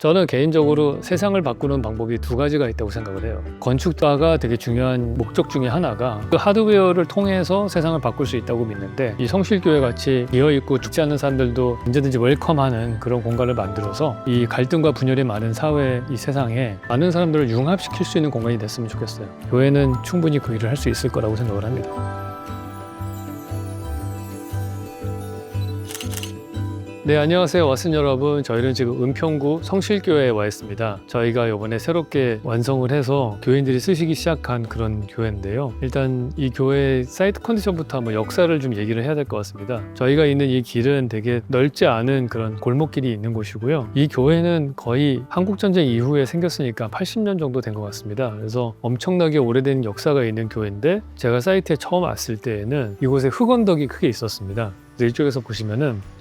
저는 개인적으로 세상을 바꾸는 방법이 두 가지가 있다고 생각을 해요. 건축가가 되게 중요한 목적 중에 하나가 그 하드웨어를 통해서 세상을 바꿀 수 있다고 믿는데, 이 성실교회 같이 비어있고 죽지 않는 사람들도 언제든지 웰컴하는 그런 공간을 만들어서 이 갈등과 분열이 많은 사회, 이 세상에 많은 사람들을 융합시킬 수 있는 공간이 됐으면 좋겠어요. 교회는 충분히 그 일을 할 수 있을 거라고 생각을 합니다. 네, 안녕하세요 왓슨 여러분. 저희는 지금 은평구 성실교회에 와 있습니다. 저희가 이번에 새롭게 완성을 해서 교인들이 쓰시기 시작한 그런 교회인데요, 일단 이 교회 사이트 컨디션부터 한번 역사를 좀 얘기를 해야 될 것 같습니다. 저희가 있는 이 길은 되게 넓지 않은 그런 골목길이 있는 곳이고요, 이 교회는 거의 한국전쟁 이후에 생겼으니까 80년 정도 된 것 같습니다. 그래서 엄청나게 오래된 역사가 있는 교회인데, 제가 사이트에 처음 왔을 때에는 이곳에 흙언덕이 크게 있었습니다. 그래서 이쪽에서 보시면은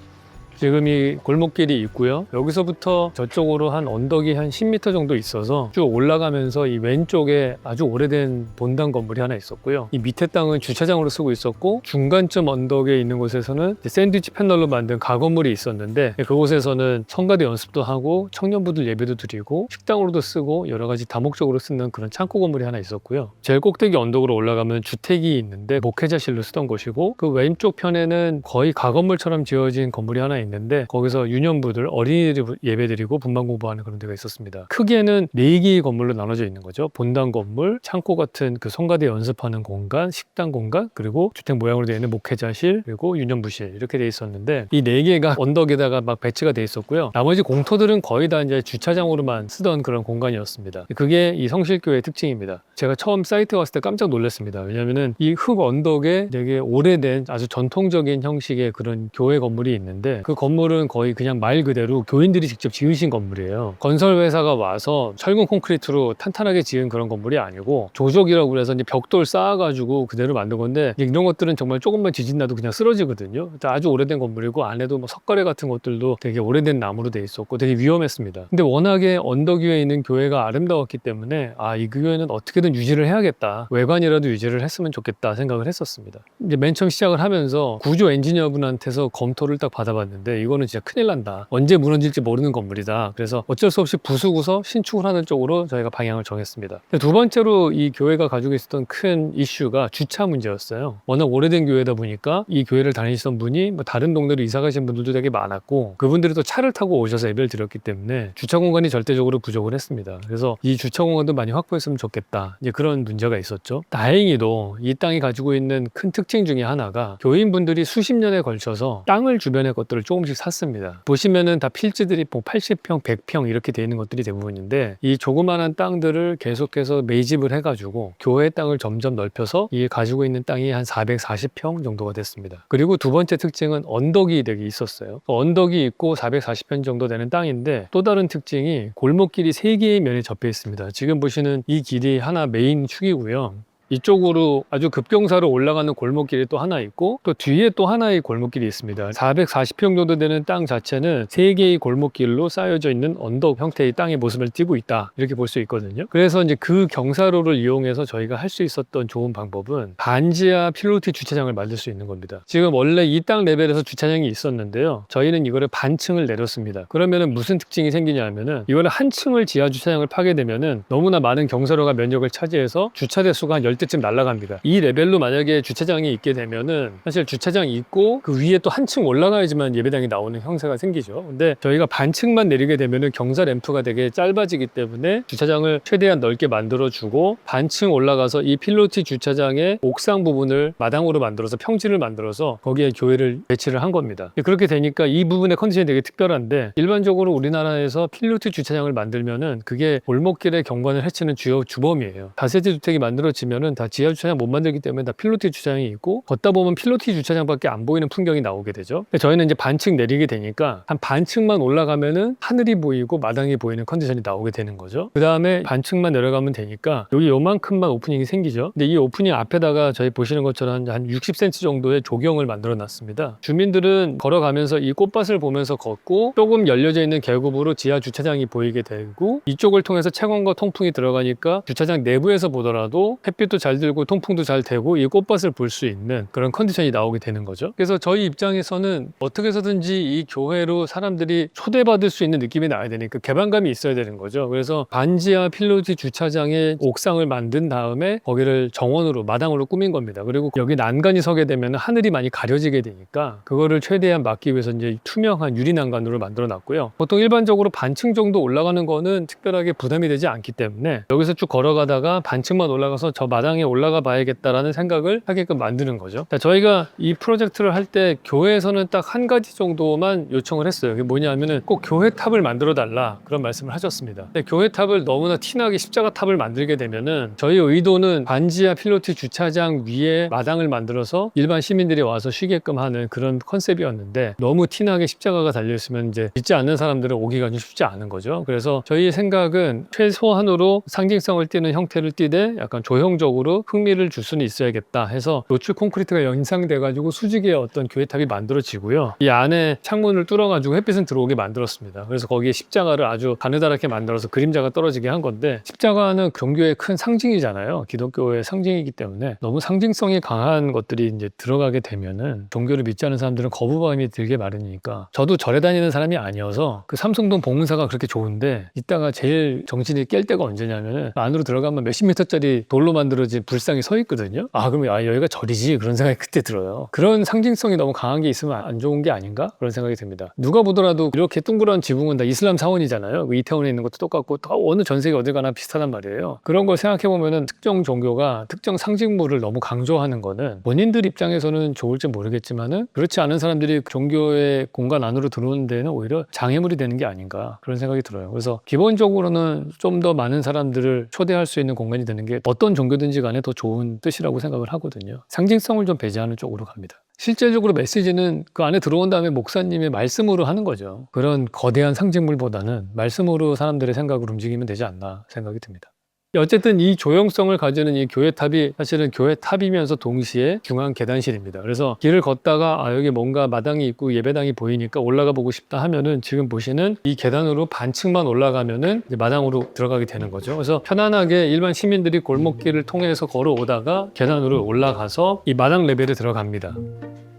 지금 이 골목길이 있고요, 여기서부터 저쪽으로 한 언덕이 한 10m 정도 있어서 쭉 올라가면서 이 왼쪽에 아주 오래된 본당 건물이 하나 있었고요, 이 밑에 땅은 주차장으로 쓰고 있었고, 중간쯤 언덕에 있는 곳에서는 샌드위치 패널로 만든 가건물이 있었는데, 그곳에서는 성가대 연습도 하고 청년부들 예배도 드리고 식당으로도 쓰고 여러 가지 다목적으로 쓰는 그런 창고 건물이 하나 있었고요, 제일 꼭대기 언덕으로 올라가면 주택이 있는데 목회자실로 쓰던 곳이고, 그 왼쪽 편에는 거의 가건물처럼 지어진 건물이 하나 있는데, 거기서 유년부들, 어린이들이 예배드리고 분방 공부하는 그런 데가 있었습니다. 크게는 4개의 건물로 나눠져 있는 거죠. 본당 건물, 창고 같은 그 성가대 연습하는 공간, 식당 공간, 그리고 주택 모양으로 되어 있는 목회자실, 그리고 유년부실, 이렇게 되어 있었는데, 이 4개가 언덕에다가 막 배치가 되어 있었고요, 나머지 공터들은 거의 다 이제 주차장으로만 쓰던 그런 공간이었습니다. 그게 이 성실교회의 특징입니다. 제가 처음 사이트에 왔을 때 깜짝 놀랐습니다. 왜냐면은 이 흙 언덕에 되게 오래된 아주 전통적인 형식의 그런 교회 건물이 있는데, 그 건물은 거의 그냥 말 그대로 교인들이 직접 지으신 건물이에요. 건설회사가 와서 철근 콘크리트로 탄탄하게 지은 그런 건물이 아니고, 조적이라고 그래서 이제 벽돌 쌓아가지고 그대로 만든 건데, 이런 것들은 정말 조금만 지진 나도 그냥 쓰러지거든요. 아주 오래된 건물이고, 안에도 뭐 석가래 같은 것들도 되게 오래된 나무로 돼 있었고 되게 위험했습니다. 근데 워낙에 언덕 위에 있는 교회가 아름다웠기 때문에, 이 교회는 어떻게든 유지를 해야겠다, 외관이라도 유지를 했으면 좋겠다 생각을 했었습니다. 이제 맨 처음 시작을 하면서 구조 엔지니어분한테서 검토를 딱 받아봤는데, 이거는 진짜 큰일 난다, 언제 무너질지 모르는 건물이다. 그래서 어쩔 수 없이 부수고서 신축을 하는 쪽으로 저희가 방향을 정했습니다. 두 번째로 이 교회가 가지고 있었던 큰 이슈가 주차 문제였어요. 워낙 오래된 교회다 보니까 이 교회를 다니시던 분이 뭐 다른 동네로 이사 가신 분들도 되게 많았고, 그분들이 또 차를 타고 오셔서 예배를 드렸기 때문에 주차 공간이 절대적으로 부족을 했습니다. 그래서 이 주차 공간도 많이 확보했으면 좋겠다, 이제 그런 문제가 있었죠. 다행히도 이 땅이 가지고 있는 큰 특징 중에 하나가, 교인분들이 수십 년에 걸쳐서 땅을 주변의 것들을 조금씩 샀습니다. 보시면은 다 필지들이 80평, 100평 이렇게 되어 있는 것들이 대부분인데, 이 조그마한 땅들을 계속해서 매집을 해가지고 교회 땅을 점점 넓혀서 이 가지고 있는 땅이 한 440평 정도가 됐습니다. 그리고 두 번째 특징은 언덕이 되게 있었어요. 언덕이 있고 440평 정도 되는 땅인데, 또 다른 특징이 골목길이 3개의 면에 접해 있습니다. 지금 보시는 이 길이 하나 메인 축이고요, 이쪽으로 아주 급경사로 올라가는 골목길이 또 하나 있고, 또 뒤에 또 하나의 골목길이 있습니다. 440평 정도 되는 땅 자체는 3개의 골목길로 쌓여져 있는 언덕 형태의 땅의 모습을 띠고 있다, 이렇게 볼 수 있거든요. 그래서 이제 그 경사로를 이용해서 저희가 할 수 있었던 좋은 방법은 반지하 필로티 주차장을 만들 수 있는 겁니다. 지금 원래 이 땅 레벨에서 주차장이 있었는데요, 저희는 이거를 반층을 내렸습니다. 그러면은 무슨 특징이 생기냐면은, 이거는 한 층을 지하 주차장을 파게 되면은 너무나 많은 경사로가 면적을 차지해서 주차대 수가 한 10대쯤 날아갑니다. 이 레벨로 만약에 주차장이 있게 되면은, 사실 주차장이 있고 그 위에 또 한층 올라가야지만 예배당이 나오는 형태가 생기죠. 근데 저희가 반층만 내리게 되면은 경사 램프가 되게 짧아지기 때문에 주차장을 최대한 넓게 만들어주고, 반층 올라가서 이 필로티 주차장의 옥상 부분을 마당으로 만들어서 평지를 만들어서 거기에 교회를 배치를 한 겁니다. 그렇게 되니까 이 부분의 컨디션이 되게 특별한데, 일반적으로 우리나라에서 필로티 주차장을 만들면은 그게 골목길의 경관을 해치는 주요 주범이에요. 다세대 주택이 만들어지면은 다 지하 주차장 못 만들기 때문에 다 필로티 주차장이 있고, 걷다 보면 필로티 주차장밖에 안 보이는 풍경이 나오게 되죠. 저희는 이제 반층 내리게 되니까 한 반층만 올라가면은 하늘이 보이고 마당이 보이는 컨디션이 나오게 되는 거죠. 그 다음에 반층만 내려가면 되니까 여기 요만큼만 오프닝이 생기죠. 근데 이 오프닝 앞에다가 저희 보시는 것처럼 한 60cm 정도의 조경을 만들어 놨습니다. 주민들은 걸어가면서 이 꽃밭을 보면서 걷고, 조금 열려져 있는 계급으로 지하 주차장이 보이게 되고, 이쪽을 통해서 채광과 통풍이 들어가니까 주차장 내부에서 보더라도 햇빛도 잠도 잘 들고 통풍도 잘 되고 이 꽃밭을 볼 수 있는 그런 컨디션이 나오게 되는 거죠. 그래서 저희 입장에서는 어떻게 해서든지 이 교회로 사람들이 초대받을 수 있는 느낌이 나야 되니까 개방감이 있어야 되는 거죠. 그래서 반지하 필로티 주차장에 옥상을 만든 다음에 거기를 정원으로 마당으로 꾸민 겁니다. 그리고 여기 난간이 서게 되면 하늘이 많이 가려지게 되니까 그거를 최대한 막기 위해서 이제 투명한 유리 난간으로 만들어 놨고요. 보통 일반적으로 반층 정도 올라가는 거는 특별하게 부담이 되지 않기 때문에 여기서 쭉 걸어가다가 반층만 올라가서 저 마당에 올라가 봐야겠다라는 생각을 하게끔 만드는 거죠. 자, 저희가 이 프로젝트를 할 때 교회에서는 딱 한 가지 정도만 요청을 했어요. 그게 뭐냐면은 꼭 교회 탑을 만들어 달라 그런 말씀을 하셨습니다. 근데 교회 탑을 너무나 티나게 십자가 탑을 만들게 되면은 저희 의도는 반지하 필로티 주차장 위에 마당을 만들어서 일반 시민들이 와서 쉬게끔 하는 그런 컨셉이었는데 너무 티나게 십자가가 달려있으면 이제 믿지 않는 사람들은 오기가 좀 쉽지 않은 거죠. 그래서 저희의 생각은 최소한으로 상징성을 띠는 형태를 띠되 약간 조형적으로 흥미를 줄 수는 있어야겠다 해서 노출 콘크리트가 연상돼 가지고 수직의 어떤 교회탑이 만들어지고요. 이 안에 창문을 뚫어 가지고 햇빛은 들어오게 만들었습니다. 그래서 거기에 십자가를 아주 가느다랗게 만들어서 그림자가 떨어지게 한 건데, 십자가는 종교의 큰 상징이잖아요. 기독교의 상징이기 때문에 너무 상징성이 강한 것들이 이제 들어가게 되면은 종교를 믿지 않는 사람들은 거부감이 들게 마련이니까, 저도 절에 다니는 사람이 아니어서 그 삼성동 봉사가 그렇게 좋은데 이따가 제일 정신이 깰 때가 언제냐면은 안으로 들어가면 몇십 미터짜리 돌로 만들어진 불상이 서 있거든요. 그러면 여기가 절이지 그런 생각이 그때 들어요. 그런 상징성이 너무 강한 게 있으면 안 좋은 게 아닌가 그런 생각이 듭니다. 누가 보더라도 이렇게 둥그런 지붕은 다 이슬람 사원이잖아요. 이태원에 있는 것도 똑같고 다 어느 전 세계 어딜 가나 비슷하단 말이에요. 그런 걸 생각해 보면은 특정 종교가 특정 상징물을 너무 강조하는 거는 본인들 입장에서는 좋을지 모르겠지만은 그렇지 않은 사람들이 종교의 공간 안으로 들어오는 데는 오히려 장애물이 되는 게 아닌가 그런 생각이 들어요. 그래서 기본적으로는 좀 더 많은 사람들을 초대할 수 있는 공간이 되는 게 어떤 종교든지 간에 더 좋은 뜻이라고 생각을 하거든요. 상징성을 좀 배제하는 쪽으로 갑니다. 실제적으로 메시지는 그 안에 들어온 다음에 목사님의 말씀으로 하는 거죠. 그런 거대한 상징물보다는 말씀으로 사람들의 생각을 움직이면 되지 않나 생각이 듭니다. 어쨌든 이 조형성을 가지는 이 교회탑이 사실은 교회탑이면서 동시에 중앙 계단실입니다. 그래서 길을 걷다가 여기 뭔가 마당이 있고 예배당이 보이니까 올라가 보고 싶다 하면은 지금 보시는 이 계단으로 반층만 올라가면은 이제 마당으로 들어가게 되는 거죠. 그래서 편안하게 일반 시민들이 골목길을 통해서 걸어오다가 계단으로 올라가서 이 마당 레벨에 들어갑니다.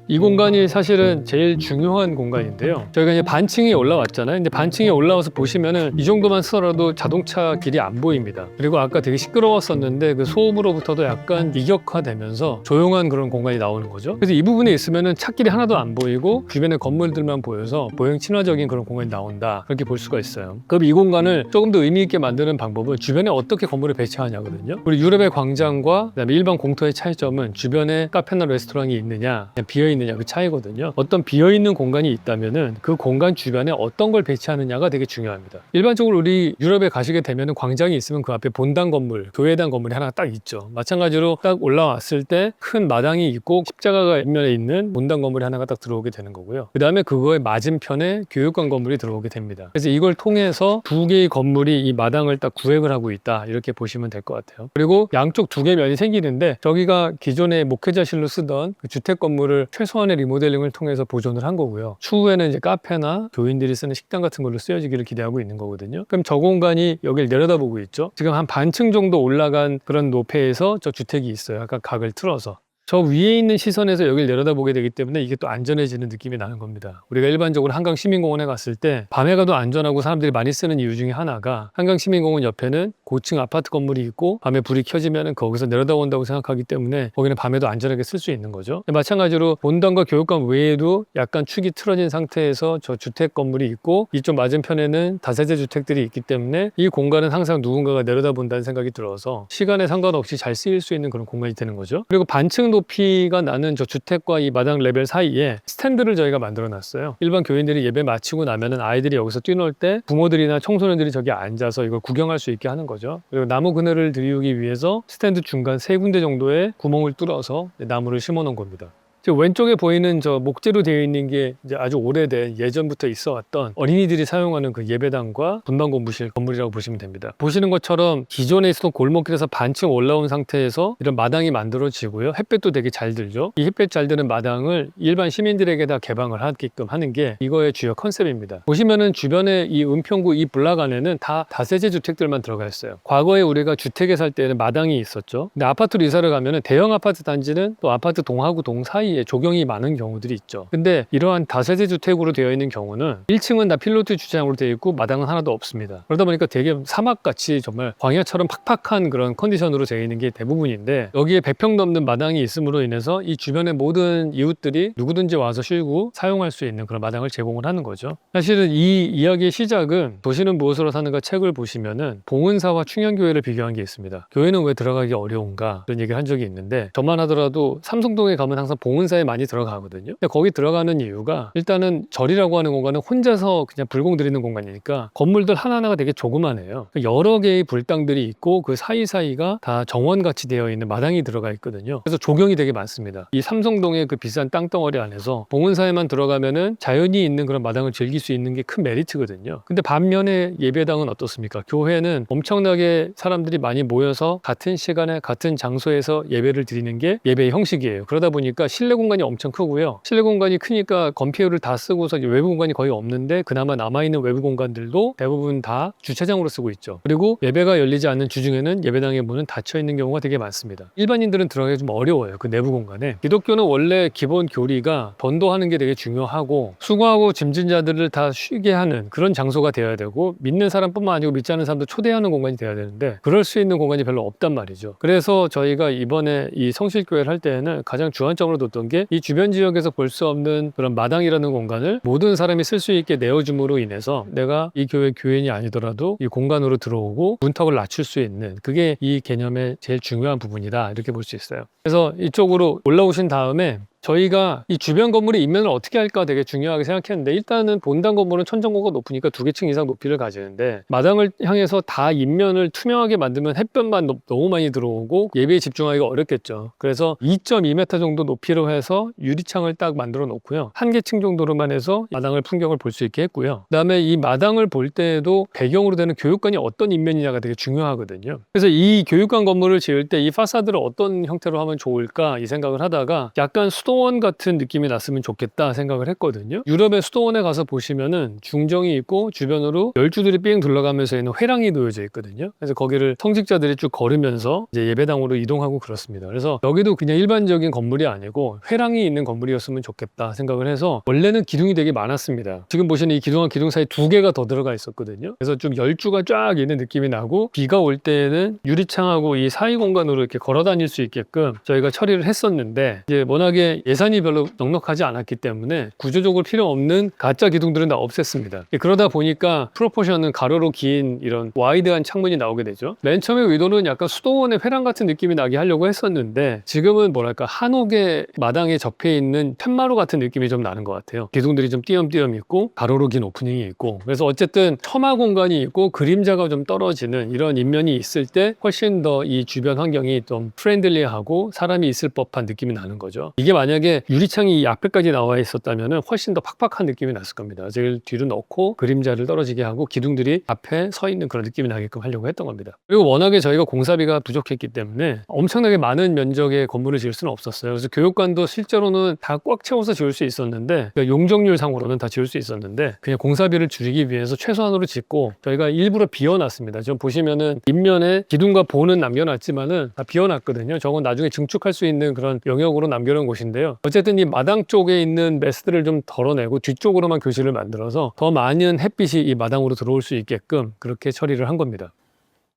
이 공간이 사실은 제일 중요한 공간인데요. 저희가 이제 반층이 올라왔잖아요. 근데 반층이 올라와서 보시면은 이 정도만 서라도 자동차 길이 안 보입니다. 그리고 아까 되게 시끄러웠었는데 그 소음으로부터도 약간 이격화되면서 조용한 그런 공간이 나오는 거죠. 그래서 이 부분에 있으면은 차길이 하나도 안 보이고 주변의 건물들만 보여서 보행 친화적인 그런 공간이 나온다. 그렇게 볼 수가 있어요. 그럼 이 공간을 조금 더 의미 있게 만드는 방법은 주변에 어떻게 건물을 배치하냐거든요. 우리 유럽의 광장과 그다음에 일반 공터의 차이점은 주변에 카페나 레스토랑이 있느냐, 그냥 비어 있느냐 그 차이거든요. 어떤 비어있는 공간이 있다면은 그 공간 주변에 어떤 걸 배치하느냐가 되게 중요합니다. 일반적으로 우리 유럽에 가시게 되면은 광장이 있으면 그 앞에 본당 건물, 교회당 건물이 하나 딱 있죠. 마찬가지로 딱 올라왔을 때 큰 마당이 있고 십자가가 옆면에 있는 본당 건물이 하나가 딱 들어오게 되는 거고요. 그 다음에 그거의 맞은편에 교육관 건물이 들어오게 됩니다. 그래서 이걸 통해서 두 개의 건물이 이 마당을 딱 구획을 하고 있다, 이렇게 보시면 될 것 같아요. 그리고 양쪽 두 개의 면이 생기는데 저기가 기존의 목회자실로 쓰던 그 주택 건물을 최소한의 리모델링을 통해서 보존을 한 거고요. 추후에는 이제 카페나 교인들이 쓰는 식당 같은 걸로 쓰여지기를 기대하고 있는 거거든요. 그럼 저 공간이 여기를 내려다보고 있죠. 지금 한 반층 정도 올라간 그런 높이에서 저 주택이 있어요. 약간 각을 틀어서. 저 위에 있는 시선에서 여기를 내려다보게 되기 때문에 이게 또 안전해지는 느낌이 나는 겁니다. 우리가 일반적으로 한강시민공원에 갔을 때 밤에 가도 안전하고 사람들이 많이 쓰는 이유 중에 하나가 한강시민공원 옆에는 고층 아파트 건물이 있고 밤에 불이 켜지면 거기서 내려다본다고 생각하기 때문에 거기는 밤에도 안전하게 쓸 수 있는 거죠. 마찬가지로 본당과 교육관 외에도 약간 축이 틀어진 상태에서 저 주택 건물이 있고 이쪽 맞은편에는 다세대 주택들이 있기 때문에 이 공간은 항상 누군가가 내려다본다는 생각이 들어서 시간에 상관없이 잘 쓰일 수 있는 그런 공간이 되는 거죠. 그리고 반층 높이가 나는 저 주택과 이 마당 레벨 사이에 스탠드를 저희가 만들어 놨어요. 일반 교인들이 예배 마치고 나면은 아이들이 여기서 뛰놀 때 부모들이나 청소년들이 저기 앉아서 이걸 구경할 수 있게 하는 거죠. 그리고 나무 그늘을 들이우기 위해서 스탠드 중간 세 군데 정도의 구멍을 뚫어서 나무를 심어 놓은 겁니다. 지금 왼쪽에 보이는 저 목재로 되어 있는 게 이제 아주 오래된 예전부터 있어 왔던 어린이들이 사용하는 그 예배당과 분당 공부실 건물이라고 보시면 됩니다. 보시는 것처럼 기존에 있었던 골목길에서 반층 올라온 상태에서 이런 마당이 만들어지고요. 햇볕도 되게 잘 들죠. 이 햇볕 잘 드는 마당을 일반 시민들에게 다 개방을 하게끔 하는 게 이거의 주요 컨셉입니다. 보시면은 주변에 이 은평구 이 블락 안에는 다 다세대 주택들만 들어가 있어요. 과거에 우리가 주택에 살 때는 마당이 있었죠. 근데 아파트로 이사를 가면은 대형 아파트 단지는 또 아파트 동하고 동 사이에 조경이 많은 경우들이 있죠. 근데 이러한 다세대 주택으로 되어 있는 경우는 1층은 다 필로티 주차장으로 되어 있고 마당은 하나도 없습니다. 그러다 보니까 되게 사막같이 정말 광야처럼 팍팍한 그런 컨디션으로 되어 있는 게 대부분인데, 여기에 100평 넘는 마당이 있음으로 인해서 이 주변의 모든 이웃들이 누구든지 와서 쉬고 사용할 수 있는 그런 마당을 제공을 하는 거죠. 사실은 이 이야기의 시작은 도시는 무엇으로 사는가 책을 보시면은 봉은사와 충현교회를 비교한 게 있습니다. 교회는 왜 들어가기 어려운가 그런 얘기를 한 적이 있는데, 저만 하더라도 삼성동에 가면 항상 봉은사에 많이 들어가거든요. 근데 거기 들어가는 이유가 일단은 절이라고 하는 공간은 혼자서 그냥 불공 드리는 공간이니까 건물들 하나하나가 되게 조그만해요. 여러 개의 불당들이 있고 그 사이사이가 다 정원같이 되어 있는 마당이 들어가 있거든요. 그래서 조경이 되게 많습니다. 이 삼성동의 그 비싼 땅덩어리 안에서 봉은사에만 들어가면은 자연이 있는 그런 마당을 즐길 수 있는 게 큰 메리트거든요. 근데 반면에 예배당은 어떻습니까? 교회는 엄청나게 사람들이 많이 모여서 같은 시간에 같은 장소에서 예배를 드리는 게 예배의 형식이에요. 그러다 보니까 실내 공간이 엄청 크고요. 실내 공간이 크니까 건폐율을 다 쓰고서 외부 공간이 거의 없는데, 그나마 남아있는 외부 공간들도 대부분 다 주차장으로 쓰고 있죠. 그리고 예배가 열리지 않는 주중에는 예배당의 문은 닫혀 있는 경우가 되게 많습니다. 일반인들은 들어가기 좀 어려워요. 그 내부 공간에. 기독교는 원래 기본 교리가 전도하는 게 되게 중요하고, 수고하고 짐진 자들을 다 쉬게 하는 그런 장소가 되어야 되고, 믿는 사람뿐만 아니고 믿지 않는 사람도 초대하는 공간이 되어야 되는데, 그럴 수 있는 공간이 별로 없단 말이죠. 그래서 저희가 이번에 이 성실교회를 할 때에는 가장 주안점으로 뒀던 게 이 주변 지역에서 볼 수 없는 그런 마당이라는 공간을 모든 사람이 쓸 수 있게 내어줌으로 인해서 내가 이 교회 교인이 아니더라도 이 공간으로 들어오고 문턱을 낮출 수 있는, 그게 이 개념의 제일 중요한 부분이다, 이렇게 볼 수 있어요. 그래서 이쪽으로 올라오신 다음에 저희가 이 주변 건물의 인면을 어떻게 할까 되게 중요하게 생각했는데, 일단은 본당 건물은 천정고가 높으니까 2층 이상 높이를 가지는데, 마당을 향해서 다 인면을 투명하게 만들면 햇볕만 너무 많이 들어오고 예배에 집중하기가 어렵겠죠. 그래서 2.2m 정도 높이로 해서 유리창을 딱 만들어 놓고요. 한 개층 정도로만 해서 마당을 풍경을 볼 수 있게 했고요. 그다음에 이 마당을 볼 때에도 배경으로 되는 교육관이 어떤 인면이냐가 되게 중요하거든요. 그래서 이 교육관 건물을 지을 때 이 파사드를 어떤 형태로 하면 좋을까 이 생각을 하다가 약간 수도원 같은 느낌이 났으면 좋겠다 생각을 했거든요. 유럽의 수도원에 가서 보시면은 중정이 있고 주변으로 열주들이 삥 둘러가면서 있는 회랑이 놓여져 있거든요. 그래서 거기를 성직자들이 쭉 걸으면서 이제 예배당으로 이동하고 그렇습니다. 그래서 여기도 그냥 일반적인 건물이 아니고 회랑이 있는 건물이었으면 좋겠다 생각을 해서, 원래는 기둥이 되게 많았습니다. 지금 보시는 이 기둥과 기둥 사이 2개가 더 들어가 있었거든요. 그래서 좀 열주가 쫙 있는 느낌이 나고, 비가 올 때에는 유리창하고 이 사이 공간으로 이렇게 걸어 다닐 수 있게끔 저희가 처리를 했었는데, 이제 워낙에 예산이 별로 넉넉하지 않았기 때문에 구조적으로 필요 없는 가짜 기둥들은 다 없앴습니다. 그러다 보니까 프로포션은 가로로 긴 이런 와이드한 창문이 나오게 되죠. 맨 처음에 의도는 약간 수도원의 회랑 같은 느낌이 나게 하려고 했었는데, 지금은 뭐랄까 한옥의 마당에 접해 있는 팻마루 같은 느낌이 좀 나는 것 같아요. 기둥들이 좀 띄엄띄엄 있고 가로로 긴 오프닝이 있고, 그래서 어쨌든 처마 공간이 있고 그림자가 좀 떨어지는 이런 인면이 있을 때 훨씬 더 이 주변 환경이 좀 프렌들리하고 사람이 있을 법한 느낌이 나는 거죠. 이게 만약에 유리창이 이 앞에까지 나와 있었다면 훨씬 더 팍팍한 느낌이 났을 겁니다. 제일 뒤로 넣고 그림자를 떨어지게 하고 기둥들이 앞에 서 있는 그런 느낌이 나게끔 하려고 했던 겁니다. 그리고 워낙에 저희가 공사비가 부족했기 때문에 엄청나게 많은 면적의 건물을 지을 수는 없었어요. 그래서 교육관도 실제로는 다 꽉 채워서 지을 수 있었는데, 그러니까 용적률 상으로는 다 지을 수 있었는데 그냥 공사비를 줄이기 위해서 최소한으로 짓고 저희가 일부러 비워놨습니다. 지금 보시면은 인면에 기둥과 보는 남겨놨지만은 다 비워놨거든요. 저건 나중에 증축할 수 있는 그런 영역으로 남겨놓은 곳인데요. 어쨌든 이 마당 쪽에 있는 메스들을 좀 덜어내고 뒤쪽으로만 교실을 만들어서 더 많은 햇빛이 이 마당으로 들어올 수 있게끔 그렇게 처리를 한 겁니다.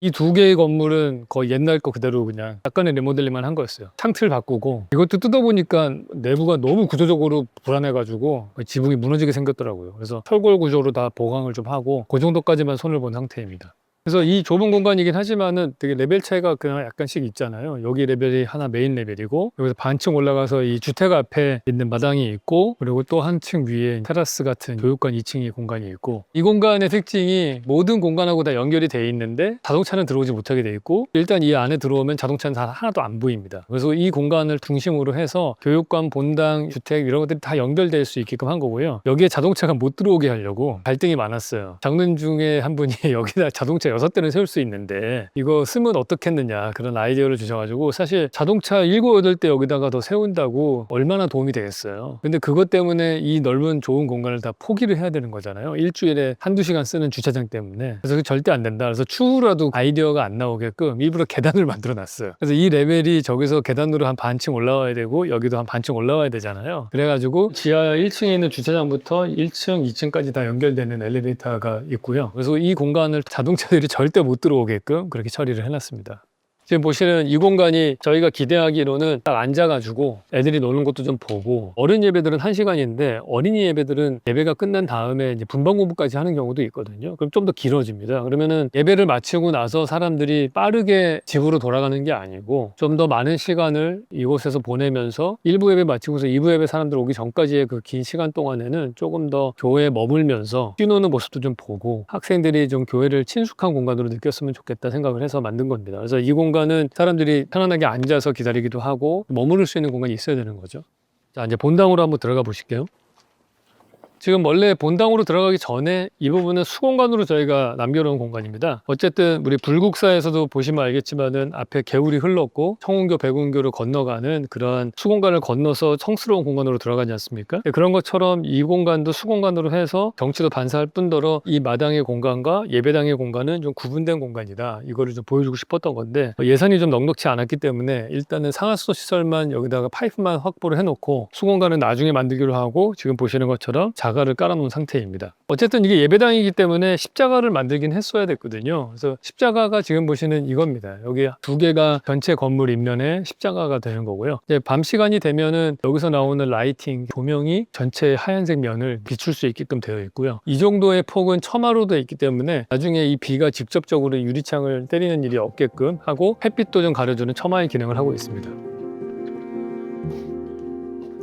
이 2개의 건물은 거의 옛날 거 그대로 그냥 약간의 리모델링만 한 거였어요. 창틀 바꾸고, 이것도 뜯어보니까 내부가 너무 구조적으로 불안해가지고 지붕이 무너지게 생겼더라고요. 그래서 철골 구조로 다 보강을 좀 하고 그 정도까지만 손을 본 상태입니다. 그래서 이 좁은 공간이긴 하지만은 되게 레벨 차이가 그냥 약간씩 있잖아요. 여기 레벨이 하나 메인 레벨이고, 여기서 반층 올라가서 이 주택 앞에 있는 마당이 있고, 그리고 또 한층 위에 테라스 같은 교육관 2층의 공간이 있고, 이 공간의 특징이 모든 공간하고 다 연결이 돼 있는데 자동차는 들어오지 못하게 돼 있고, 일단 이 안에 들어오면 자동차는 하나도 안 보입니다. 그래서 이 공간을 중심으로 해서 교육관, 본당, 주택 이런 것들이 다 연결될 수 있게끔 한 거고요. 여기에 자동차가 못 들어오게 하려고 갈등이 많았어요. 장로님 중에 한 분이 여기다 자동차 6대는 세울 수 있는데 이거 쓰면 어떻겠느냐 그런 아이디어를 주셔가지고, 사실 자동차 7, 8대 여기다가 더 세운다고 얼마나 도움이 되겠어요. 근데 그것 때문에 이 넓은 좋은 공간을 다 포기를 해야 되는 거잖아요. 일주일에 한두 시간 쓰는 주차장 때문에. 그래서 절대 안 된다. 그래서 추후라도 아이디어가 안 나오게끔 일부러 계단을 만들어 놨어요. 그래서 이 레벨이 저기서 계단으로 한 반층 올라와야 되고 여기도 한 반층 올라와야 되잖아요. 그래가지고 지하 1층에 있는 주차장부터 1층, 2층까지 다 연결되는 엘리베이터가 있고요. 그래서 이 공간을 자동차들이 절대 못 들어오게끔 그렇게 처리를 해놨습니다. 지금 보시는 이 공간이 저희가 기대하기로는 딱 앉아가지고 애들이 노는 것도 좀 보고, 어른 예배들은 1시간인데 어린이 예배들은 예배가 끝난 다음에 이제 분방 공부까지 하는 경우도 있거든요. 그럼 좀 더 길어집니다. 그러면은 예배를 마치고 나서 사람들이 빠르게 집으로 돌아가는 게 아니고 좀 더 많은 시간을 이곳에서 보내면서 1부 예배 마치고서 2부 예배 사람들 오기 전까지의 그 긴 시간 동안에는 조금 더 교회에 머물면서 뛰노는 모습도 좀 보고 학생들이 좀 교회를 친숙한 공간으로 느꼈으면 좋겠다 생각을 해서 만든 겁니다. 그래서 이 공간은 사람들이 편안하게 앉아서 기다리기도 하고 머무를 수 있는 공간이 있어야 되는 거죠. 자, 이제 본당으로 한번 들어가 보실게요. 지금 원래 본당으로 들어가기 전에 이 부분은 수공간으로 저희가 남겨놓은 공간입니다. 어쨌든 우리 불국사에서도 보시면 알겠지만은 앞에 개울이 흘렀고 청운교, 백운교를 건너가는 그런 수공간을 건너서 성스러운 공간으로 들어가지 않습니까? 그런 것처럼 이 공간도 수공간으로 해서 정치도 반사할 뿐더러 이 마당의 공간과 예배당의 공간은 좀 구분된 공간이다. 이거를 좀 보여주고 싶었던 건데 예산이 좀 넉넉치 않았기 때문에 일단은 상하수도 시설만 여기다가 파이프만 확보를 해놓고 수공간은 나중에 만들기로 하고 지금 보시는 것처럼 자가를 깔아놓은 상태입니다. 어쨌든 이게 예배당이기 때문에 십자가를 만들긴 했어야 됐거든요. 그래서 십자가가 지금 보시는 이겁니다. 여기 2개가 전체 건물 입면에 십자가가 되는 거고요. 이제 밤 시간이 되면은 여기서 나오는 라이팅, 조명이 전체 하얀색 면을 비출 수 있게끔 되어 있고요. 이 정도의 폭은 처마로 되어 있기 때문에 나중에 이 비가 직접적으로 유리창을 때리는 일이 없게끔 하고 햇빛도 좀 가려주는 처마의 기능을 하고 있습니다.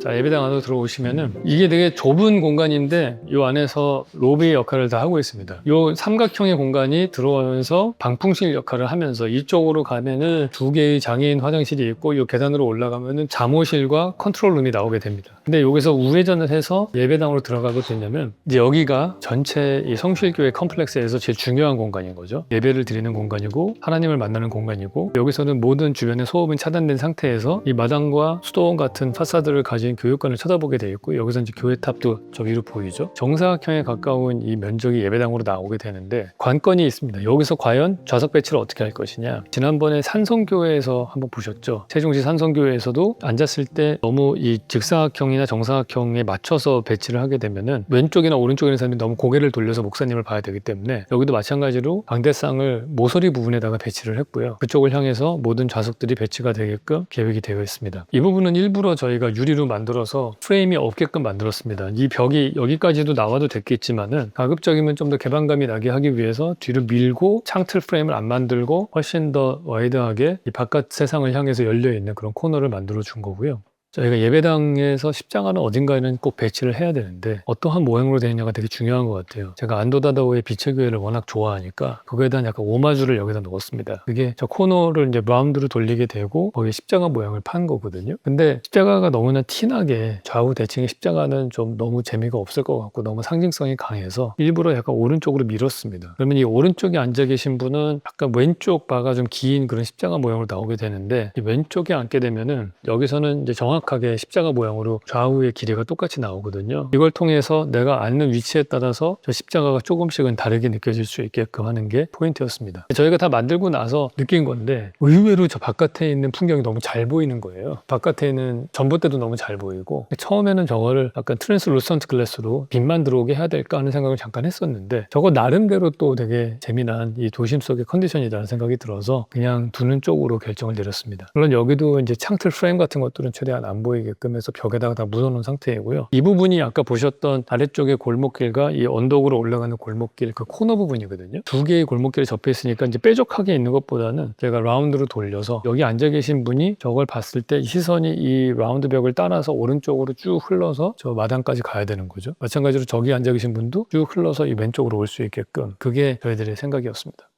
자, 예배당 안으로 들어오시면은 이게 되게 좁은 공간인데 이 안에서 로비의 역할을 다 하고 있습니다. 이 삼각형의 공간이 들어오면서 방풍실 역할을 하면서 이쪽으로 가면은 2개의 장애인 화장실이 있고 이 계단으로 올라가면은 잠옷실과 컨트롤룸이 나오게 됩니다. 근데 여기서 우회전을 해서 예배당으로 들어가게 되냐면 이제 여기가 전체 이 성실교회 컴플렉스에서 제일 중요한 공간인 거죠. 예배를 드리는 공간이고 하나님을 만나는 공간이고, 여기서는 모든 주변의 소음은 차단된 상태에서 이 마당과 수도원 같은 파사드를 가진 교육관을 쳐다보게 되어 있고, 여기서 이제 교회탑도 저 위로 보이죠. 정사각형에 가까운 이 면적이 예배당으로 나오게 되는데 관건이 있습니다. 여기서 과연 좌석 배치를 어떻게 할 것이냐. 지난번에 산성교회에서 한번 보셨죠. 세종시 산성교회에서도 앉았을 때 너무 이 직사각형이나 정사각형에 맞춰서 배치를 하게 되면은 왼쪽이나 오른쪽에 있는 사람이 너무 고개를 돌려서 목사님을 봐야 되기 때문에 여기도 마찬가지로 방대상을 모서리 부분에다가 배치를 했고요. 그쪽을 향해서 모든 좌석들이 배치가 되게끔 계획이 되어 있습니다. 이 부분은 일부러 저희가 유리로 만들어서 프레임이 없게끔 만들었습니다. 이 벽이 여기까지도 나와도 됐겠지만은 가급적이면 좀 더 개방감이 나게 하기 위해서 뒤로 밀고 창틀 프레임을 안 만들고 훨씬 더 와이드하게 이 바깥 세상을 향해서 열려 있는 그런 코너를 만들어 준 거고요. 저희가 예배당에서 십자가는 어딘가에는 꼭 배치를 해야 되는데 어떠한 모양으로 되느냐가 되게 중요한 것 같아요. 제가 안도다다오의 빛의 교회를 워낙 좋아하니까 그거에 대한 약간 오마주를 여기다 넣었습니다. 그게 저 코너를 이제 라운드로 돌리게 되고 거기에 십자가 모양을 판 거거든요. 근데 십자가가 너무나 티나게 좌우 대칭의 십자가는 좀 너무 재미가 없을 것 같고 너무 상징성이 강해서 일부러 약간 오른쪽으로 밀었습니다. 그러면 이 오른쪽에 앉아 계신 분은 약간 왼쪽 바가 좀 긴 그런 십자가 모양으로 나오게 되는데, 이 왼쪽에 앉게 되면은 여기서는 이제 정확하게 십자가 모양으로 좌우의 길이가 똑같이 나오거든요. 이걸 통해서 내가 앉는 위치에 따라서 저 십자가가 조금씩은 다르게 느껴질 수 있게끔 하는 게 포인트였습니다. 저희가 다 만들고 나서 느낀 건데 의외로 저 바깥에 있는 풍경이 너무 잘 보이는 거예요. 바깥에 있는 전봇대도 너무 잘 보이고, 처음에는 저거를 약간 트랜스루선트 글래스로 빛만 들어오게 해야 될까 하는 생각을 잠깐 했었는데 저거 나름대로 또 되게 재미난 이 도심 속의 컨디션이라는 생각이 들어서 그냥 두는 쪽으로 결정을 내렸습니다. 물론 여기도 이제 창틀 프레임 같은 것들은 최대한 안 안 보이게끔 해서 벽에다가 다 묻어놓은 상태이고요. 이 부분이 아까 보셨던 아래쪽의 골목길과 이 언덕으로 올라가는 골목길 그 코너 부분이거든요. 두 개의 골목길에 접해 있으니까 이제 뾰족하게 있는 것보다는 제가 라운드로 돌려서 여기 앉아 계신 분이 저걸 봤을 때 시선이 이 라운드 벽을 따라서 오른쪽으로 쭉 흘러서 저 마당까지 가야 되는 거죠. 마찬가지로 저기 앉아 계신 분도 쭉 흘러서 이 왼쪽으로 올 수 있게끔, 그게 저희들의 생각이었습니다.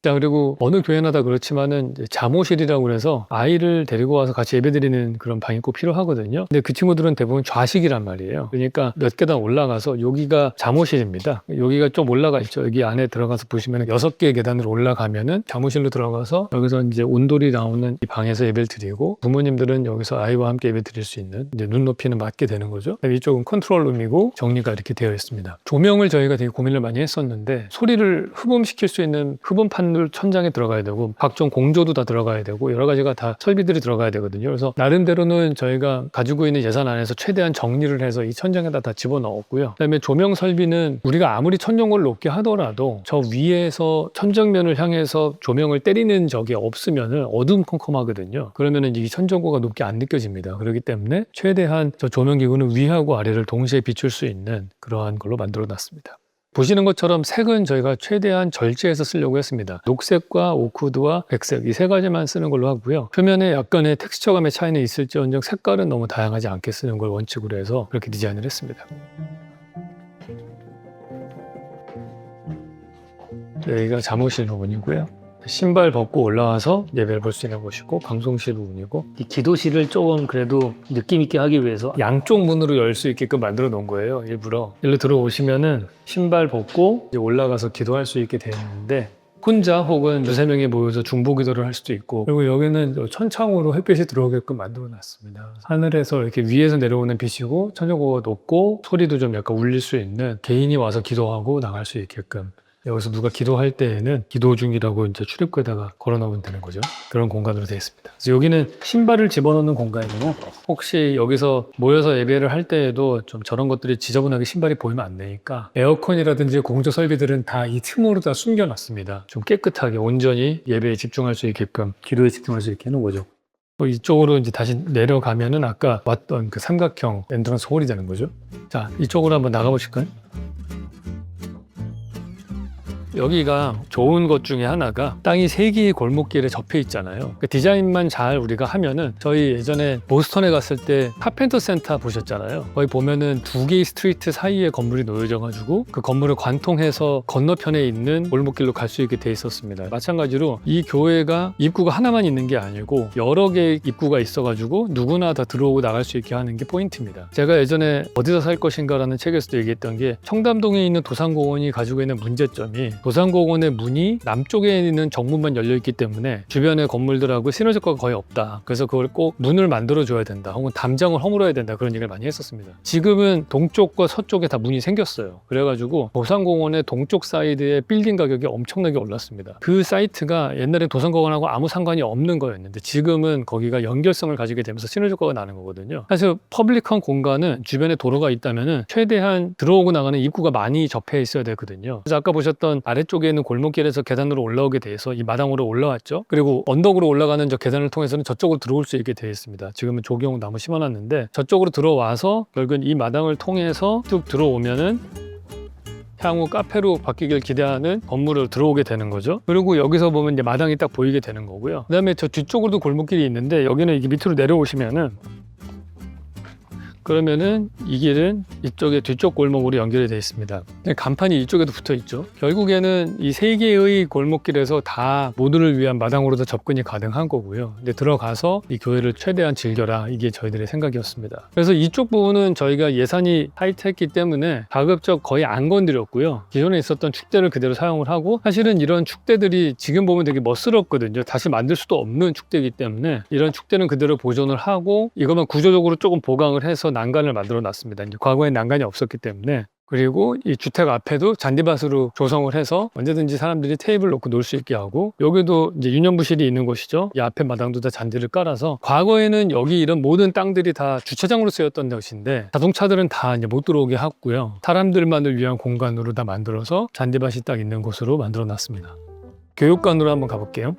자, 그리고 어느 교회나 다 그렇지만은 이제 잠옷실이라고 그래서 아이를 데리고 와서 같이 예배드리는 그런 방이 꼭 필요하거든요. 근데 그 친구들은 대부분 좌식이란 말이에요. 그러니까 몇 계단 올라가서 여기가 잠옷실입니다. 여기가 좀 올라가 있죠. 여기 안에 들어가서 보시면 6개의 계단으로 올라가면은 잠옷실로 들어가서 여기서 이제 온돌이 나오는 이 방에서 예배를 드리고, 부모님들은 여기서 아이와 함께 예배 드릴 수 있는 이제 눈높이는 맞게 되는 거죠. 이쪽은 컨트롤룸이고 정리가 이렇게 되어 있습니다. 조명을 저희가 되게 고민을 많이 했었는데, 소리를 흡음시킬 수 있는 흡음판 천장에 들어가야 되고 각종 공조도 다 들어가야 되고 여러 가지가 다 설비들이 들어가야 되거든요. 그래서 나름대로는 저희가 가지고 있는 예산 안에서 최대한 정리를 해서 이 천장에다 다 집어넣었고요. 그다음에 조명 설비는 우리가 아무리 천정고를 높게 하더라도 저 위에서 천정면을 향해서 조명을 때리는 적이 없으면 어두컴컴하거든요. 그러면 이 천정고가 높게 안 느껴집니다. 그렇기 때문에 최대한 저 조명기구는 위하고 아래를 동시에 비출 수 있는 그러한 걸로 만들어 놨습니다. 보시는 것처럼 색은 저희가 최대한 절제해서 쓰려고 했습니다. 녹색과 오크드와 백색 이 세 가지만 쓰는 걸로 하고요. 표면에 약간의 텍스처감의 차이는 있을지언정 색깔은 너무 다양하지 않게 쓰는 걸 원칙으로 해서 그렇게 디자인을 했습니다. 여기가 잠옷실 부분이고요. 신발 벗고 올라와서 예배를 볼 수 있는 곳이고, 방송실 부분이고, 이 기도실을 조금 그래도 느낌 있게 하기 위해서 양쪽 문으로 열 수 있게끔 만들어 놓은 거예요. 일부러. 일로 들어오시면은 신발 벗고 이제 올라가서 기도할 수 있게 되어 있는데, 혼자 혹은 두세 명이 모여서 중보 기도를 할 수도 있고, 그리고 여기는 천창으로 햇빛이 들어오게끔 만들어 놨습니다. 하늘에서 이렇게 위에서 내려오는 빛이고 천정고가 높고 소리도 좀 약간 울릴 수 있는, 개인이 와서 기도하고 나갈 수 있게끔, 여기서 누가 기도할 때에는 기도 중이라고 이제 출입구에다가 걸어 놓으면 되는 거죠. 그런 공간으로 되어 있습니다. 그래서 여기는 신발을 집어넣는 공간이고, 혹시 여기서 모여서 예배를 할 때에도 좀 저런 것들이 지저분하게 신발이 보이면 안 되니까 에어컨이라든지 공조 설비들은 다 이 틈으로 다 숨겨놨습니다. 좀 깨끗하게 온전히 예배에 집중할 수 있게끔, 기도에 집중할 수 있게 해놓은 거죠. 또 이쪽으로 이제 다시 내려가면은 아까 왔던 그 삼각형 엔트런스 홀이 되는 거죠. 자, 이쪽으로 한번 나가보실까요? 여기가 좋은 것 중에 하나가 땅이 3개의 골목길에 접해 있잖아요. 그 디자인만 잘 우리가 하면은, 저희 예전에 보스턴에 갔을 때 카펜터 센터 보셨잖아요. 거기 보면은 2개의 스트리트 사이에 건물이 놓여져 가지고 그 건물을 관통해서 건너편에 있는 골목길로 갈 수 있게 돼 있었습니다. 마찬가지로 이 교회가 입구가 하나만 있는 게 아니고 여러 개의 입구가 있어 가지고 누구나 다 들어오고 나갈 수 있게 하는 게 포인트입니다. 제가 예전에 어디서 살 것인가 라는 책에서도 얘기했던 게, 청담동에 있는 도산공원이 가지고 있는 문제점이, 도산공원의 문이 남쪽에 있는 정문만 열려있기 때문에 주변의 건물들하고 시너지 효과가 거의 없다. 그래서 그걸 꼭 문을 만들어줘야 된다, 혹은 담장을 허물어야 된다, 그런 얘기를 많이 했었습니다. 지금은 동쪽과 서쪽에 다 문이 생겼어요. 그래가지고 도산공원의 동쪽 사이드의 빌딩 가격이 엄청나게 올랐습니다. 그 사이트가 옛날에 도산공원하고 아무 상관이 없는 거였는데 지금은 거기가 연결성을 가지게 되면서 시너지 효과가 나는 거거든요. 사실 퍼블릭한 공간은 주변에 도로가 있다면 최대한 들어오고 나가는 입구가 많이 접해 있어야 되거든요. 그래서 아까 보셨던 아래쪽에 있는 골목길에서 계단으로 올라오게 돼서 이 마당으로 올라왔죠. 그리고 언덕으로 올라가는 저 계단을 통해서는 저쪽으로 들어올 수 있게 되어 있습니다. 지금은 조경 나무 심어놨는데 저쪽으로 들어와서 결국은 이 마당을 통해서 쭉 들어오면은 향후 카페로 바뀌길 기대하는 건물을 들어오게 되는 거죠. 그리고 여기서 보면 이제 마당이 딱 보이게 되는 거고요. 그 다음에 저 뒤쪽으로도 골목길이 있는데, 여기는 이게 밑으로 내려오시면은, 그러면은 이 길은 이쪽에 뒤쪽 골목으로 연결이 되어 있습니다. 간판이 이쪽에도 붙어 있죠. 결국에는 이 3개의 골목길에서 다 모두를 위한 마당으로 다 접근이 가능한 거고요. 근데 들어가서 이 교회를 최대한 즐겨라, 이게 저희들의 생각이었습니다. 그래서 이쪽 부분은 저희가 예산이 타이트했기 때문에 가급적 거의 안 건드렸고요. 기존에 있었던 축대를 그대로 사용을 하고, 사실은 이런 축대들이 지금 보면 되게 멋스럽거든요. 다시 만들 수도 없는 축대이기 때문에 이런 축대는 그대로 보존을 하고, 이것만 구조적으로 조금 보강을 해서 난간을 만들어 놨습니다. 이제 과거에 난간이 없었기 때문에. 그리고 이 주택 앞에도 잔디밭으로 조성을 해서 언제든지 사람들이 테이블 놓고 놀 수 있게 하고, 여기도 이제 유년부실이 있는 곳이죠. 이 앞에 마당도 다 잔디를 깔아서, 과거에는 여기 이런 모든 땅들이 다 주차장으로 쓰였던 곳인데 자동차들은 다 이제 못 들어오게 했고요. 사람들만을 위한 공간으로 다 만들어서 잔디밭이 딱 있는 곳으로 만들어 놨습니다. 교육관으로 한번 가볼게요.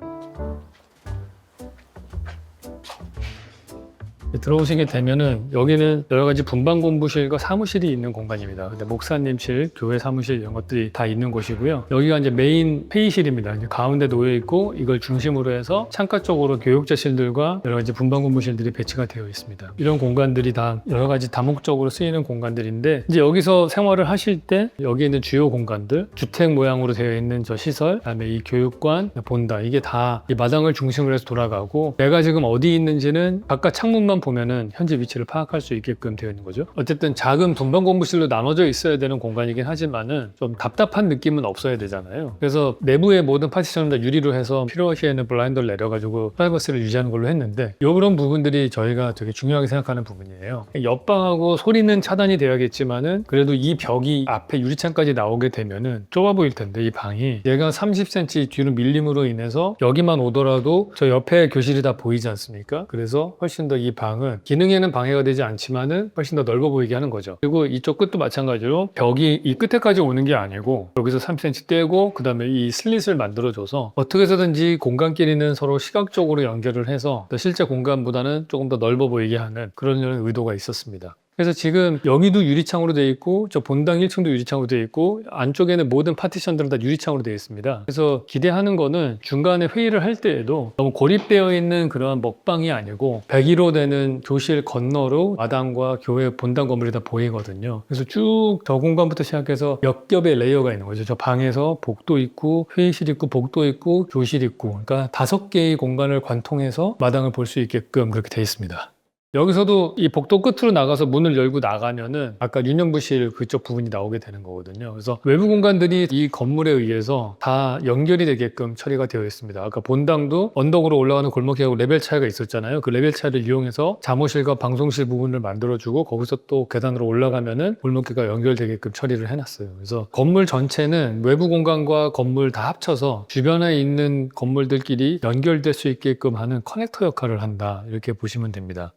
들어오시게 되면은 여기는 여러 가지 분반 공부실과 사무실이 있는 공간입니다. 근데 목사님실, 교회 사무실 이런 것들이 다 있는 곳이고요. 여기가 이제 메인 회의실입니다. 이제 가운데 놓여 있고 이걸 중심으로 해서 창가 쪽으로 교육자실들과 여러 가지 분반 공부실들이 배치가 되어 있습니다. 이런 공간들이 다 여러 가지 다목적으로 쓰이는 공간들인데 이제 여기서 생활을 하실 때 여기 있는 주요 공간들, 주택 모양으로 되어 있는 저 시설, 그다음에 이 교육관, 본다 이게 다 이 마당을 중심으로 해서 돌아가고 내가 지금 어디 있는지는 바깥 창문만 보면은 현재 위치를 파악할 수 있게끔 되어 있는 거죠. 어쨌든 작은 분반 공부실로 나눠져 있어야 되는 공간이긴 하지만은 좀 답답한 느낌은 없어야 되잖아요. 그래서 내부의 모든 파티션을 다 유리로 해서 필요시에는 블라인더를 내려가지고 프라이버시를 유지하는 걸로 했는데 이런 부분들이 저희가 되게 중요하게 생각하는 부분이에요. 옆방하고 소리는 차단이 되어야겠지만은 그래도 이 벽이 앞에 유리창까지 나오게 되면은 좁아 보일 텐데 이 방이 얘가 30cm 뒤로 밀림으로 인해서 여기만 오더라도 저 옆에 교실이 다 보이지 않습니까? 그래서 훨씬 더 이 방은 기능에는 방해가 되지 않지만은 훨씬 더 넓어 보이게 하는 거죠. 그리고 이쪽 끝도 마찬가지로 벽이 이 끝에까지 오는 게 아니고 여기서 3cm 떼고 그 다음에 이 슬릿을 만들어줘서 어떻게 해서든지 공간끼리는 서로 시각적으로 연결을 해서 실제 공간보다는 조금 더 넓어 보이게 하는 그런 의도가 있었습니다. 그래서 지금 여기도 유리창으로 되어 있고 저 본당 1층도 유리창으로 되어 있고 안쪽에는 모든 파티션들은 다 유리창으로 되어 있습니다. 그래서 기대하는 거는 중간에 회의를 할 때에도 너무 고립되어 있는 그런 먹방이 아니고 101호 되는 교실 건너로 마당과 교회 본당 건물이 다 보이거든요. 그래서 쭉 저 공간부터 시작해서 몇 겹의 레이어가 있는 거죠. 저 방에서 복도 있고 회의실 있고 복도 있고 교실 있고 그러니까 5개의 공간을 관통해서 마당을 볼 수 있게끔 그렇게 되어 있습니다. 여기서도 이 복도 끝으로 나가서 문을 열고 나가면은 아까 유년부실 그쪽 부분이 나오게 되는 거거든요. 그래서 외부 공간들이 이 건물에 의해서 다 연결이 되게끔 처리가 되어 있습니다. 아까 본당도 언덕으로 올라가는 골목길하고 레벨 차이가 있었잖아요. 그 레벨 차이를 이용해서 사무실과 방송실 부분을 만들어주고 거기서 또 계단으로 올라가면은 골목길과 연결되게끔 처리를 해놨어요. 그래서 건물 전체는 외부 공간과 건물 다 합쳐서 주변에 있는 건물들끼리 연결될 수 있게끔 하는 커넥터 역할을 한다. 이렇게 보시면 됩니다.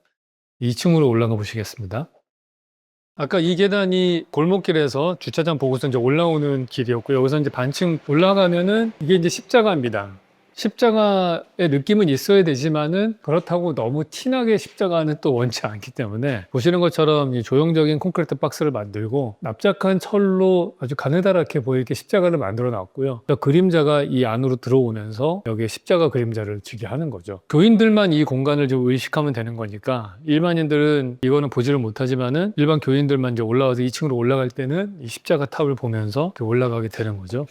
2층으로 올라가 보시겠습니다. 아까 이 계단이 골목길에서 주차장 보고서 이제 올라오는 길이었고 여기서 이제 반층 올라가면은 이게 이제 십자가입니다. 십자가의 느낌은 있어야 되지만은 그렇다고 너무 티나게 십자가는 또 원치 않기 때문에 보시는 것처럼 이 조형적인 콘크리트 박스를 만들고 납작한 철로 아주 가느다랗게 보이게 십자가를 만들어 놨고요. 그림자가 이 안으로 들어오면서 여기에 십자가 그림자를 주게 하는 거죠. 교인들만 이 공간을 좀 의식하면 되는 거니까 일반인들은 이거는 보지를 못하지만은 일반 교인들만 이제 올라와서 2층으로 올라갈 때는 이 십자가 탑을 보면서 올라가게 되는 거죠.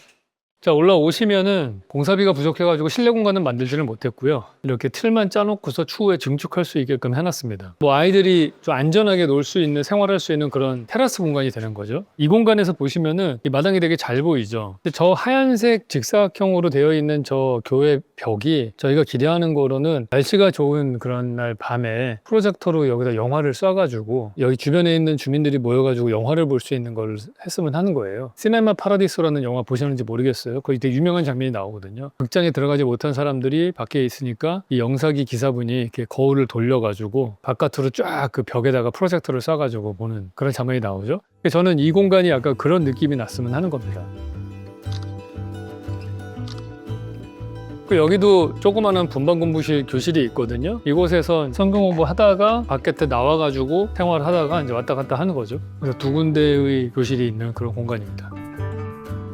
자, 올라오시면은 공사비가 부족해가지고 실내 공간은 만들지를 못했고요. 이렇게 틀만 짜놓고서 추후에 증축할 수 있게끔 해놨습니다. 뭐 아이들이 좀 안전하게 놀 수 있는, 생활할 수 있는 그런 테라스 공간이 되는 거죠. 이 공간에서 보시면은 이 마당이 되게 잘 보이죠. 근데 저 하얀색 직사각형으로 되어 있는 저 교회 벽이 저희가 기대하는 거로는 날씨가 좋은 그런 날 밤에 프로젝터로 여기다 영화를 쏴가지고 여기 주변에 있는 주민들이 모여가지고 영화를 볼 수 있는 걸 했으면 하는 거예요. 시네마 파라디소라는 영화 보셨는지 모르겠어요. 거기 되게 유명한 장면이 나오거든요. 극장에 들어가지 못한 사람들이 밖에 있으니까 이 영사기 기사분이 이렇게 거울을 돌려가지고 바깥으로 쫙 그 벽에다가 프로젝터를 쏴가지고 보는 그런 장면이 나오죠. 저는 이 공간이 약간 그런 느낌이 났으면 하는 겁니다. 여기도 조그마한 분반공부실 교실이 있거든요. 이곳에서 성경 공부하다가 밖에 나와가지고 생활하다가 이제 왔다 갔다 하는 거죠. 그래서 두 군데의 교실이 있는 그런 공간입니다.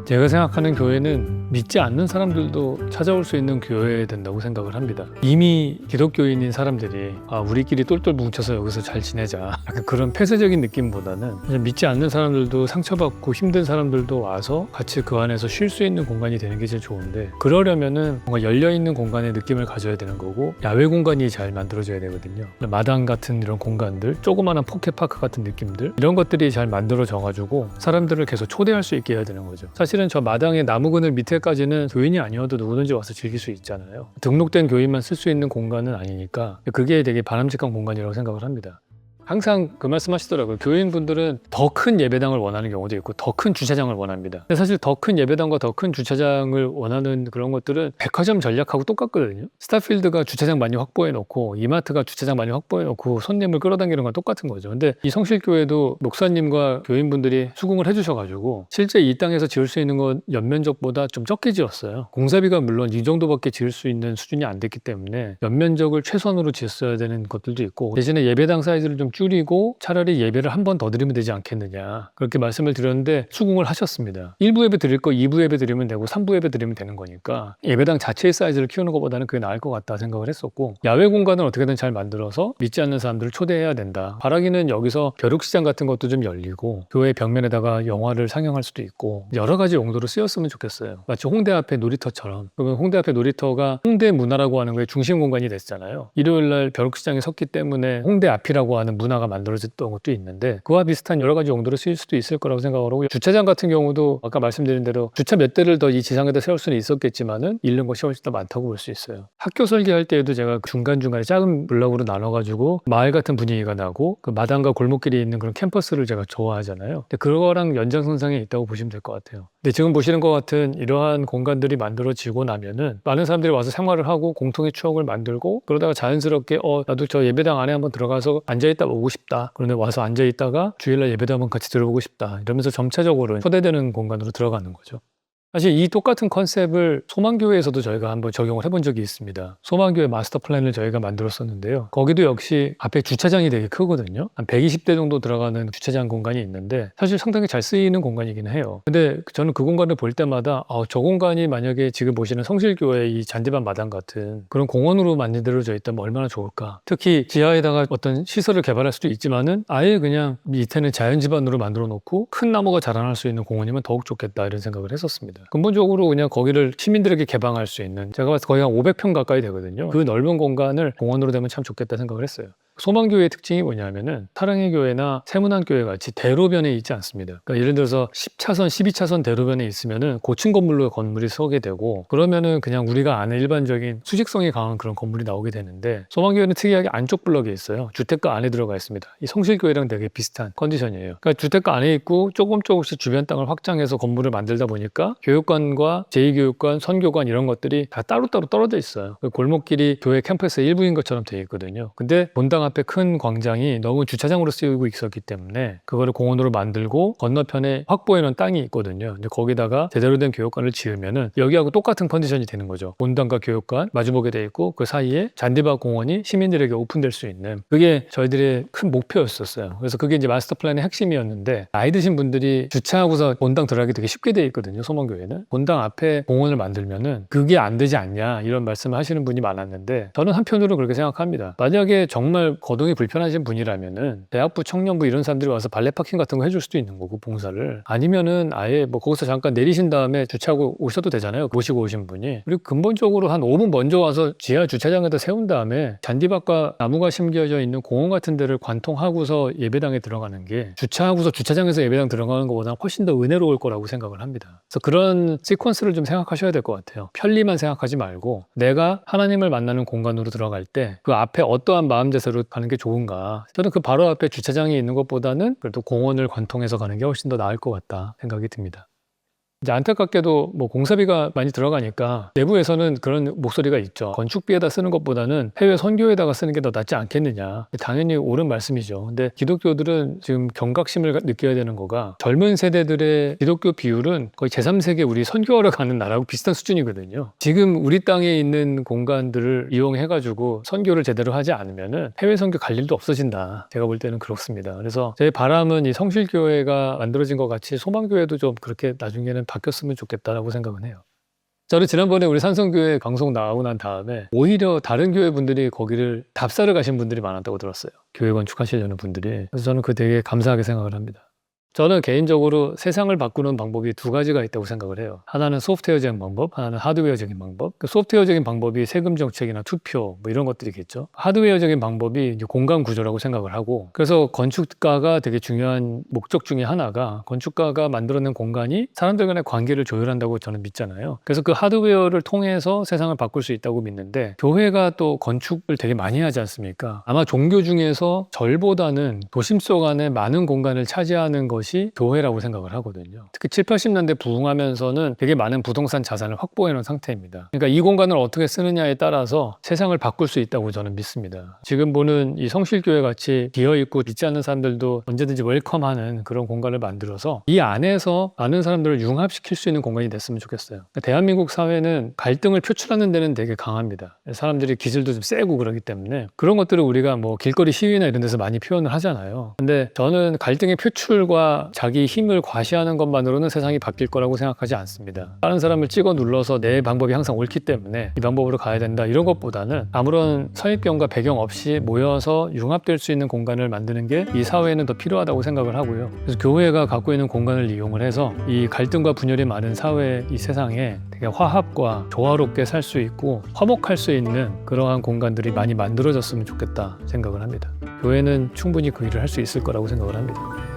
제가 생각하는 교회는 믿지 않는 사람들도 찾아올 수 있는 교회야 된다고 생각을 합니다. 이미 기독교인인 사람들이 우리끼리 똘똘 뭉쳐서 여기서 잘 지내자 약간 그런 폐쇄적인 느낌보다는 그냥 믿지 않는 사람들도 상처받고 힘든 사람들도 와서 같이 그 안에서 쉴 수 있는 공간이 되는 게 제일 좋은데 그러려면은 뭔가 열려있는 공간의 느낌을 가져야 되는 거고 야외 공간이 잘 만들어져야 되거든요. 마당 같은 이런 공간들, 조그마한 포켓파크 같은 느낌들 이런 것들이 잘 만들어져가지고 사람들을 계속 초대할 수 있게 해야 되는 거죠. 사실은 저 마당의 나무 그늘 밑에까지는 교인이 아니어도 누구든지 와서 즐길 수 있잖아요. 등록된 교인만 쓸 수 있는 공간은 아니니까 그게 되게 바람직한 공간이라고 생각을 합니다. 항상 그 말씀 하시더라고요. 교인분들은 더 큰 예배당을 원하는 경우도 있고 더 큰 주차장을 원합니다. 근데 사실 더 큰 예배당과 더 큰 주차장을 원하는 그런 것들은 백화점 전략하고 똑같거든요. 스타필드가 주차장 많이 확보해 놓고 이마트가 주차장 많이 확보해 놓고 손님을 끌어당기는 건 똑같은 거죠. 근데 이 성실교회도 목사님과 교인분들이 수긍을 해주셔가지고 실제 이 땅에서 지을 수 있는 건 연면적보다 좀 적게 지었어요. 공사비가 물론 이 정도밖에 지을 수 있는 수준이 안 됐기 때문에 연면적을 최소한으로 지었어야 되는 것들도 있고, 대신에 예배당 사이즈를 좀 줄이고 차라리 예배를 한 번 더 드리면 되지 않겠느냐, 그렇게 말씀을 드렸는데 수긍을 하셨습니다. 1부 예배 드릴 거 2부 예배 드리면 되고 3부 예배 드리면 되는 거니까 예배당 자체의 사이즈를 키우는 것보다는 그게 나을 것 같다 생각을 했었고, 야외 공간을 어떻게든 잘 만들어서 믿지 않는 사람들을 초대해야 된다. 바라기는 여기서 벼룩시장 같은 것도 좀 열리고 교회 벽면에다가 영화를 상영할 수도 있고 여러 가지 용도로 쓰였으면 좋겠어요. 마치 홍대 앞에 놀이터처럼. 그러면 홍대 앞에 놀이터가 홍대 문화라고 하는 거에 중심 공간이 됐잖아요. 일요일날 벼룩시장에 섰기 때문에 홍대 앞이라고 하는 문화가 만들어졌던 것도 있는데 그와 비슷한 여러 가지 용도로 쓰일 수도 있을 거라고 생각을 하고, 주차장 같은 경우도 아까 말씀드린 대로 주차 몇 대를 더 이 지상에다 세울 수는 있었겠지만은 잃는 것이 훨씬 더 많다고 볼 수 있어요. 학교 설계할 때에도 제가 중간중간에 작은 블럭으로 나눠가지고 마을 같은 분위기가 나고 그 마당과 골목길이 있는 그런 캠퍼스를 제가 좋아하잖아요. 근데 그거랑 연장선상에 있다고 보시면 될 것 같아요. 근데 지금 보시는 것 같은 이러한 공간들이 만들어지고 나면은 많은 사람들이 와서 생활을 하고 공통의 추억을 만들고, 그러다가 자연스럽게 나도 저 예배당 안에 한번 들어가서 앉아있다 오고 싶다, 그런데 와서 앉아있다가 주일날 예배당 한번 같이 들어보고 싶다, 이러면서 점차적으로 초대되는 공간으로 들어가는 거죠. 사실 이 똑같은 컨셉을 소망교회에서도 저희가 한번 적용을 해본 적이 있습니다. 소망교회 마스터 플랜을 저희가 만들었었는데요. 거기도 역시 앞에 주차장이 되게 크거든요. 한 120대 정도 들어가는 주차장 공간이 있는데 사실 상당히 잘 쓰이는 공간이긴 해요. 근데 저는 그 공간을 볼 때마다 저 공간이 만약에 지금 보시는 성실교회 이 잔디밭 마당 같은 그런 공원으로 만들어져 있다면 얼마나 좋을까. 특히 지하에다가 어떤 시설을 개발할 수도 있지만은 아예 그냥 밑에는 자연지반으로 만들어 놓고 큰 나무가 자라날 수 있는 공원이면 더욱 좋겠다, 이런 생각을 했었습니다. 근본적으로 그냥 거기를 시민들에게 개방할 수 있는, 제가 봤을 때 거의 한 500평 가까이 되거든요. 그 넓은 공간을 공원으로 되면 참 좋겠다 생각을 했어요. 소망교회의 특징이 뭐냐면은 사랑의 교회나 세문안교회 같이 대로변에 있지 않습니다. 그러니까 예를 들어서 10차선, 12차선 대로변에 있으면은 고층 건물로 건물이 서게 되고, 그러면은 그냥 우리가 아는 일반적인 수직성이 강한 그런 건물이 나오게 되는데, 소망교회는 특이하게 안쪽 블럭에 있어요. 주택가 안에 들어가 있습니다. 이 성실교회랑 되게 비슷한 컨디션이에요. 그러니까 주택가 안에 있고 조금씩 주변 땅을 확장해서 건물을 만들다 보니까 교육관과 제2교육관, 선교관 이런 것들이 다 따로따로 떨어져 있어요. 그 골목길이 교회 캠퍼스의 일부인 것처럼 되어 있거든요. 근데 본당 앞에 큰 광장이 너무 주차장으로 쓰이고 있었기 때문에 그거를 공원으로 만들고 건너편에 확보해놓은 땅이 있거든요. 근데 거기다가 제대로 된 교육관을 지으면은 여기하고 똑같은 컨디션이 되는 거죠. 본당과 교육관 마주보게 돼 있고 그 사이에 잔디밭 공원이 시민들에게 오픈될 수 있는, 그게 저희들의 큰 목표였었어요. 그래서 그게 이제 마스터 플랜의 핵심이었는데, 나이 드신 분들이 주차하고서 본당 들어가기 되게 쉽게 돼 있거든요. 소망교회는 본당 앞에 공원을 만들면은 그게 안 되지 않냐, 이런 말씀을 하시는 분이 많았는데 저는 한편으로 그렇게 생각합니다. 만약에 정말 거동이 불편하신 분이라면은 대학부, 청년부 이런 사람들이 와서 발레 파킹 같은 거 해줄 수도 있는 거고, 봉사를. 아니면은 아예 뭐 거기서 잠깐 내리신 다음에 주차하고 오셔도 되잖아요, 모시고 오신 분이. 그리고 근본적으로 한 5분 먼저 와서 지하 주차장에다 세운 다음에 잔디밭과 나무가 심겨져 있는 공원 같은 데를 관통하고서 예배당에 들어가는 게 주차하고서 주차장에서 예배당 들어가는 것보다 훨씬 더 은혜로울 거라고 생각을 합니다. 그래서 그런 시퀀스를 좀 생각하셔야 될 것 같아요. 편리만 생각하지 말고 내가 하나님을 만나는 공간으로 들어갈 때 그 앞에 어떠한 마음 자세로 가는 게 좋은가. 저는 그 바로 앞에 주차장이 있는 것보다는 그래도 공원을 관통해서 가는 게 훨씬 더 나을 것 같다 생각이 듭니다. 이제 안타깝게도 뭐 공사비가 많이 들어가니까 내부에서는 그런 목소리가 있죠. 건축비에다 쓰는 것보다는 해외 선교에다가 쓰는 게 더 낫지 않겠느냐. 당연히 옳은 말씀이죠. 근데 기독교들은 지금 경각심을 느껴야 되는 거가, 젊은 세대들의 기독교 비율은 거의 제3세계 우리 선교하러 가는 나라하고 비슷한 수준이거든요. 지금 우리 땅에 있는 공간들을 이용해가지고 선교를 제대로 하지 않으면은 해외 선교 갈 일도 없어진다. 제가 볼 때는 그렇습니다. 그래서 제 바람은 이 성실교회가 만들어진 것 같이 소망교회도 좀 그렇게 나중에는 바뀌었으면 좋겠다라고 생각은 해요. 저는 지난번에 우리 산성교회 방송 나오고 난 다음에 오히려 다른 교회 분들이 거기를 답사를 가신 분들이 많았다고 들었어요. 교회 건축하시려는 분들이. 그래서 저는 그거 되게 감사하게 생각을 합니다. 저는 개인적으로 세상을 바꾸는 방법이 두 가지가 있다고 생각을 해요. 하나는 소프트웨어적인 방법, 하나는 하드웨어적인 방법. 그 소프트웨어적인 방법이 세금 정책이나 투표 뭐 이런 것들이겠죠. 하드웨어적인 방법이 이제 공간 구조라고 생각을 하고, 그래서 건축가가 되게 중요한 목적 중에 하나가 건축가가 만들어낸 공간이 사람들 간의 관계를 조율한다고 저는 믿잖아요. 그래서 그 하드웨어를 통해서 세상을 바꿀 수 있다고 믿는데, 교회가 또 건축을 되게 많이 하지 않습니까? 아마 종교 중에서 절보다는 도심 속 안에 많은 공간을 차지하는 것이 교회라고 생각을 하거든요. 특히 7, 80년대 부흥하면서는 되게 많은 부동산 자산을 확보해 놓은 상태입니다. 그러니까 이 공간을 어떻게 쓰느냐에 따라서 세상을 바꿀 수 있다고 저는 믿습니다. 지금 보는 이 성실교회 같이 비어있고 믿지 않는 사람들도 언제든지 웰컴하는 그런 공간을 만들어서 이 안에서 많은 사람들을 융합시킬 수 있는 공간이 됐으면 좋겠어요. 대한민국 사회는 갈등을 표출하는 데는 되게 강합니다. 사람들이 기질도 좀 세고 그러기 때문에 그런 것들을 우리가 뭐 길거리 시위나 이런 데서 많이 표현을 하잖아요. 근데 저는 갈등의 표출과 자기 힘을 과시하는 것만으로는 세상이 바뀔 거라고 생각하지 않습니다. 다른 사람을 찍어 눌러서 내 방법이 항상 옳기 때문에 이 방법으로 가야 된다 이런 것보다는 아무런 선입견과 배경 없이 모여서 융합될 수 있는 공간을 만드는 게 이 사회에는 더 필요하다고 생각을 하고요. 그래서 교회가 갖고 있는 공간을 이용을 해서 이 갈등과 분열이 많은 사회 이 세상에 되게 화합과 조화롭게 살 수 있고 화목할 수 있는 그러한 공간들이 많이 만들어졌으면 좋겠다 생각을 합니다. 교회는 충분히 그 일을 할 수 있을 거라고 생각을 합니다.